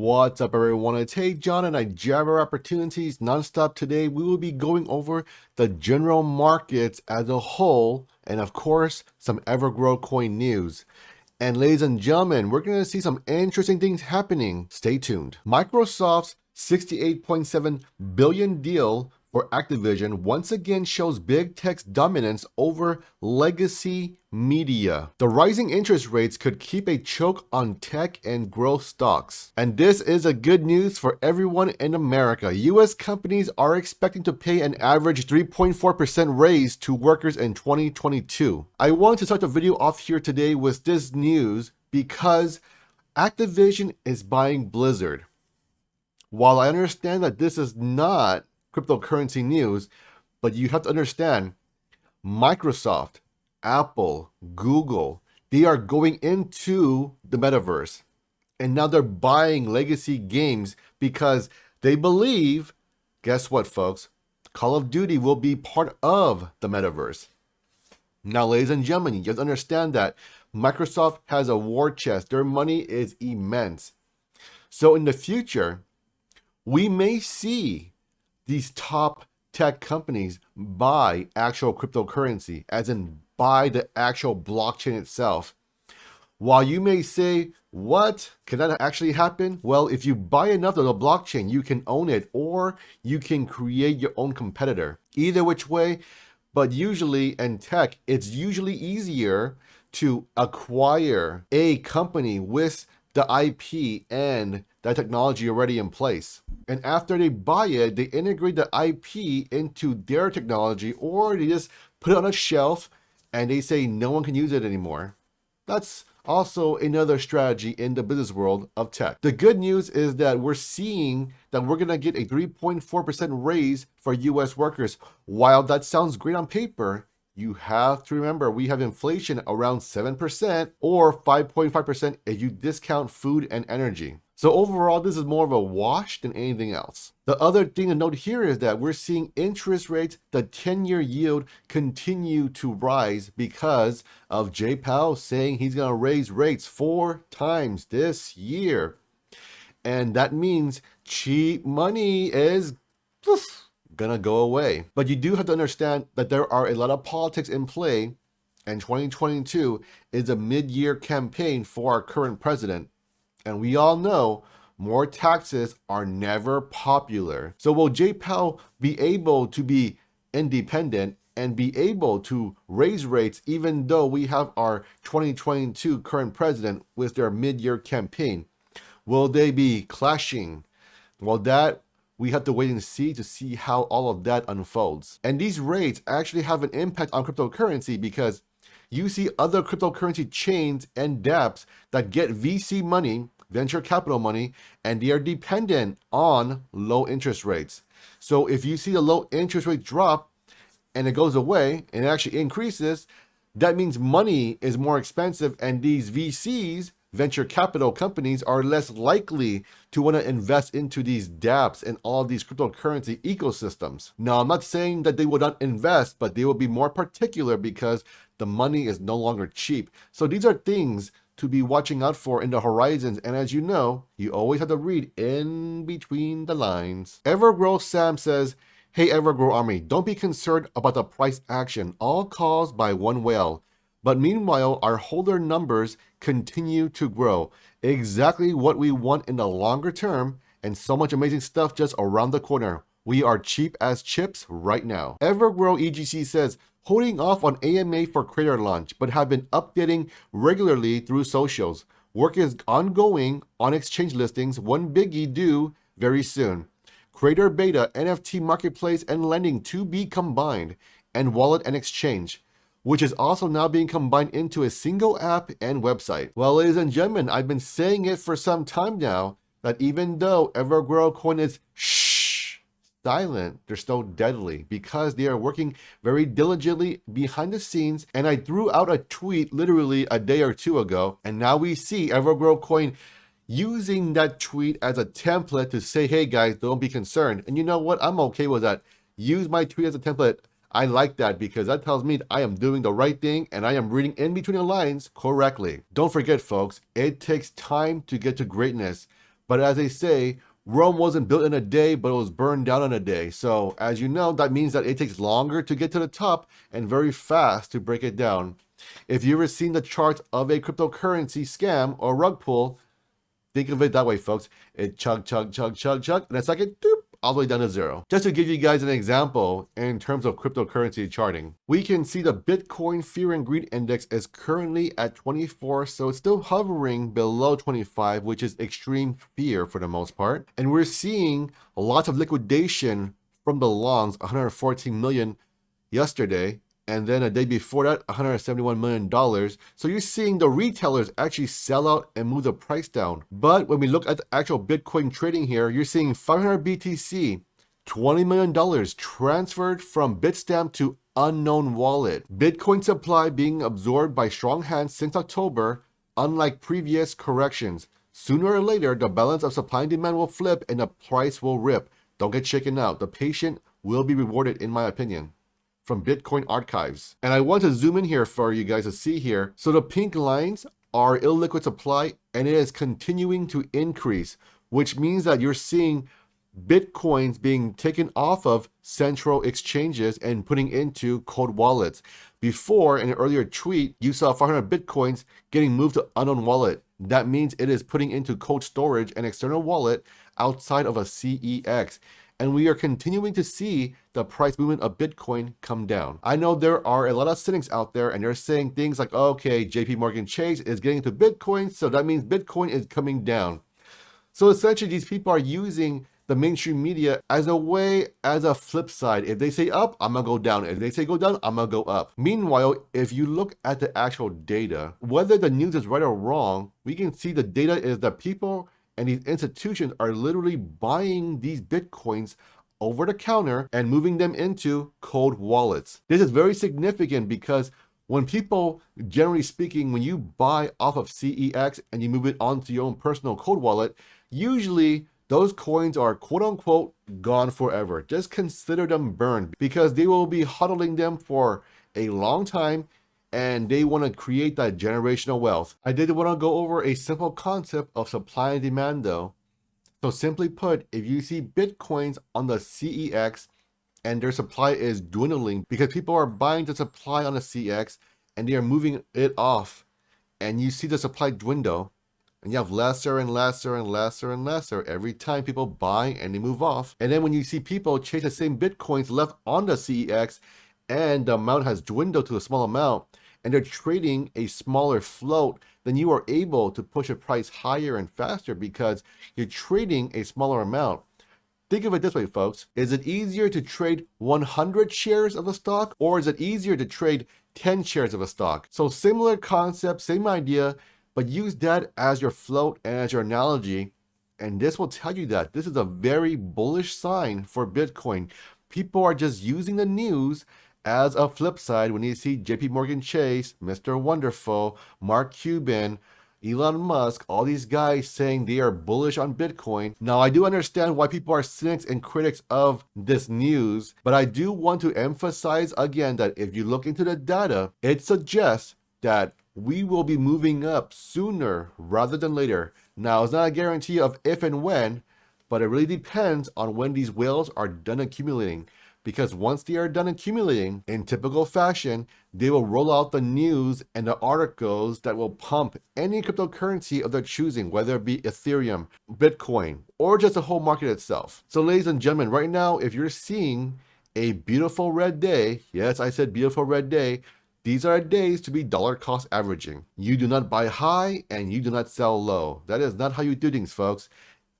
What's up, everyone? It's Hey John, and I jabber opportunities nonstop. Today, we will be going over the general markets as a whole, and of course, some Evergrow coin news. And ladies and gentlemen, we're going to see some interesting things happening. Stay tuned. Microsoft's $68.7 billion deal for Activision once again shows big tech's dominance over legacy media. The rising interest rates could keep a choke on tech and growth stocks. And this is a good news for everyone in America. US companies are expecting to pay an average 3.4% raise to workers in 2022. I want to start the video off here today with this news because Activision is buying Blizzard. While I understand that this is not cryptocurrency news, but you have to understand Microsoft, Apple, Google, they are going into the metaverse. And now they're buying legacy games because they believe, guess what, folks? Call of Duty will be part of the metaverse. Now, ladies and gentlemen, you have to understand that Microsoft has a war chest. Their money is immense. So in the future, we may see these top tech companies buy actual cryptocurrency, as in buy the actual blockchain itself. While you may say, what? Can that actually happen? Well, if you buy enough of the blockchain, you can own it, or you can create your own competitor. Either which way, but usually in tech, it's usually easier to acquire a company with the IP and that technology already in place. And after they buy it, they integrate the IP into their technology, or they just put it on a shelf and they say no one can use it anymore. That's also another strategy in the business world of tech. The good news is that we're seeing that we're gonna get a 3.4% raise for US workers. While that sounds great on paper, you have to remember we have inflation around 7% or 5.5% if you discount food and energy. So overall, this is more of a wash than anything else. The other thing to note here is that we're seeing interest rates, the 10-year yield, continue to rise because of Jay Powell saying he's going to raise rates 4 times this year. And that means cheap money is gonna go away. But you do have to understand that there are a lot of politics in play, and 2022 is a mid-year campaign for our current president. And we all know more taxes are never popular. So will Jay Powell be able to be independent and be able to raise rates even though we have our 2022 current president with their mid-year campaign? Will they be clashing? Well, that we have to wait and see how all of that unfolds. And these rates actually have an impact on cryptocurrency because you see other cryptocurrency chains and dApps that get VC money, venture capital money, and they are dependent on low interest rates. So if you see the low interest rate drop and it goes away and it actually increases, that means money is more expensive, and these VCs, venture capital companies, are less likely to want to invest into these dApps and all of these cryptocurrency ecosystems. Now, I'm not saying that they will not invest, but they will be more particular because the money is no longer cheap. So these are things to be watching out for in the horizons. And as you know, you always have to read in between the lines. Evergrow Sam says, hey Evergrow Army, don't be concerned about the price action, all caused by one whale. But meanwhile, our holder numbers continue to grow. Exactly what we want in the longer term, and so much amazing stuff just around the corner. We are cheap as chips right now. Evergrow EGC says, holding off on AMA for Creator launch, but have been updating regularly through socials. Work is ongoing on exchange listings, one biggie due very soon. Creator beta, NFT marketplace, and lending to be combined, and wallet and exchange, which is also now being combined into a single app and website. Well, ladies and gentlemen, I've been saying it for some time now that even though Evergrow coin is silent, they're still deadly because they are working very diligently behind the scenes. And I threw out a tweet literally a day or two ago, and now we see Evergrow coin using that tweet as a template to say, hey guys, don't be concerned. And you know what? I'm okay with that. Use my tweet as a template. I like that because that tells me I am doing the right thing and I am reading in between the lines correctly. Don't forget, folks, it takes time to get to greatness, But as they say, Rome wasn't built in a day, but it was burned down in a day. So as you know, that means that it takes longer to get to the top and very fast to break it down. If you've ever seen the charts of a cryptocurrency scam or rug pull, think of it that way, folks. It chug, chug, chug, chug, chug, and it's like it doop, all the way down to zero. Just to give you guys an example in terms of cryptocurrency charting, we can see the Bitcoin Fear and Greed Index is currently at 24, so it's still hovering below 25, which is extreme fear for the most part. And we're seeing lots of liquidation from the longs, 114 million yesterday, and then a day before that, $171 million. So you're seeing the retailers actually sell out and move the price down. But when we look at the actual Bitcoin trading here, you're seeing 500 BTC, $20 million transferred from Bitstamp to unknown wallet. Bitcoin supply being absorbed by strong hands since October, unlike previous corrections. Sooner or later, the balance of supply and demand will flip and the price will rip. Don't get shaken out. The patient will be rewarded, in my opinion. From Bitcoin archives. And I want to zoom in here for you guys to see here. So the pink lines are illiquid supply and it is continuing to increase, which means that you're seeing Bitcoins being taken off of central exchanges and putting into cold wallets. Before, in an earlier tweet, you saw 500 Bitcoins getting moved to unknown wallet. That means it is putting into cold storage and external wallet outside of a CEX. And we are continuing to see the price movement of Bitcoin come down. I know there are a lot of cynics out there and they're saying things like, okay, JP Morgan Chase is getting into Bitcoin, so that means Bitcoin is coming down. So essentially these people are using the mainstream media as a way, as a flip side. If they say up, I'm gonna go down. If they say go down, I'm gonna go up. Meanwhile, if you look at the actual data, whether the news is right or wrong, we can see the data is that people and these institutions are literally buying these Bitcoins over the counter and moving them into cold wallets. This is very significant because when people, generally speaking, when you buy off of CEX and you move it onto your own personal cold wallet, usually those coins are quote unquote gone forever. Just consider them burned because they will be hodling them for a long time and they want to create that generational wealth. I did want to go over a simple concept of supply and demand though. So simply put, if you see Bitcoins on the CEX and their supply is dwindling because people are buying the supply on the CEX and they are moving it off, and you see the supply dwindle, and you have lesser and lesser and lesser and lesser every time people buy and they move off. And then when you see people chase the same Bitcoins left on the CEX and the amount has dwindled to a small amount, and they're trading a smaller float, then you are able to push a price higher and faster because you're trading a smaller amount. Think of it this way, folks. Is it easier to trade 100 shares of a stock, or is it easier to trade 10 shares of a stock? So similar concept, same idea, but use that as your float and as your analogy. And this will tell you that this is a very bullish sign for Bitcoin. People are just using the news as a flip side when you see JP Morgan Chase, Mr. Wonderful, Mark Cuban, Elon Musk, all these guys saying they are bullish on Bitcoin. Now, I do understand why people are cynics and critics of this news, but I do want to emphasize again that if you look into the data, it suggests that we will be moving up sooner rather than later. Now, it's not a guarantee of if and when, but it really depends on when these whales are done accumulating. Because once they are done accumulating, in typical fashion, they will roll out the news and the articles that will pump any cryptocurrency of their choosing, whether it be Ethereum, Bitcoin, or just the whole market itself. So ladies and gentlemen, right now, if you're seeing a beautiful red day, yes, I said beautiful red day, these are days to be dollar cost averaging. You do not buy high and you do not sell low. That is not how you do things, folks.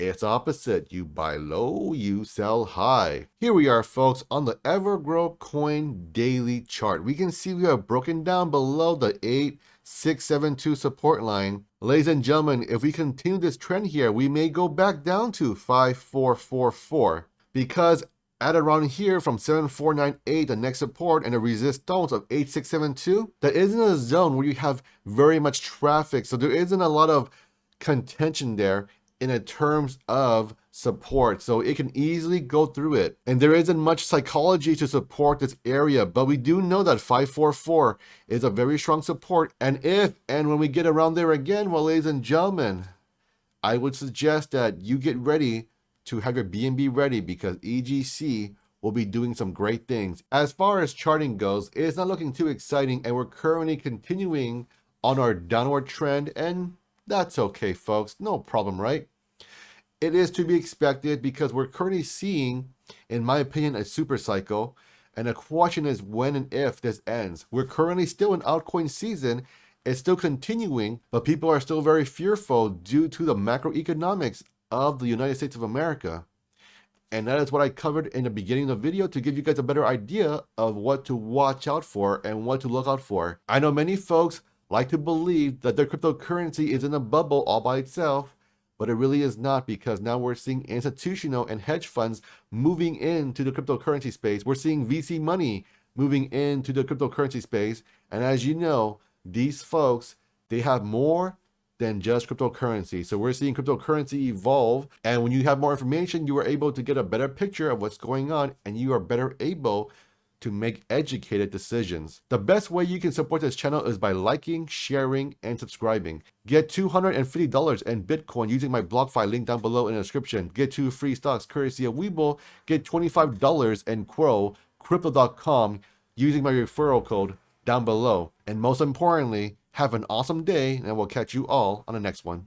It's opposite. You buy low, you sell high. Here we are, folks, on the Evergrow coin daily chart. We can see we have broken down below the 8672 support line. Ladies and gentlemen, if we continue this trend here, we may go back down to 5444 because at around here from 7498, the next support and a resistance of 8672, that isn't a zone where you have very much traffic. So there isn't a lot of contention there in terms of support, so it can easily go through it. And there isn't much psychology to support this area, but we do know that 544 is a very strong support. And if and when we get around there again, well, ladies and gentlemen, I would suggest that you get ready to have your BNB ready because EGC will be doing some great things. As far as charting goes, it's not looking too exciting, and we're currently continuing on our downward trend, and that's okay, folks. No problem, right? It is to be expected because we're currently seeing, in my opinion, a super cycle. And the question is when and if this ends. We're currently still in altcoin season. It's still continuing, but people are still very fearful due to the macroeconomics of the United States of America. And that is what I covered in the beginning of the video to give you guys a better idea of what to watch out for and what to look out for. I know many folks like to believe that their cryptocurrency is in a bubble all by itself, but it really is not, because now we're seeing institutional and hedge funds moving into the cryptocurrency space. We're seeing VC money moving into the cryptocurrency space. And as you know, these folks, they have more than just cryptocurrency. So we're seeing cryptocurrency evolve. And when you have more information, you are able to get a better picture of what's going on, and you are better able to make educated decisions. The best way you can support this channel is by liking, sharing, and subscribing. Get $250 in Bitcoin using my BlockFi link down below in the description. Get 2 free stocks courtesy of WEBULL. Get $25 in Crow, Crypto.com, using my referral code down below. And most importantly, have an awesome day, and we'll catch you all on the next one.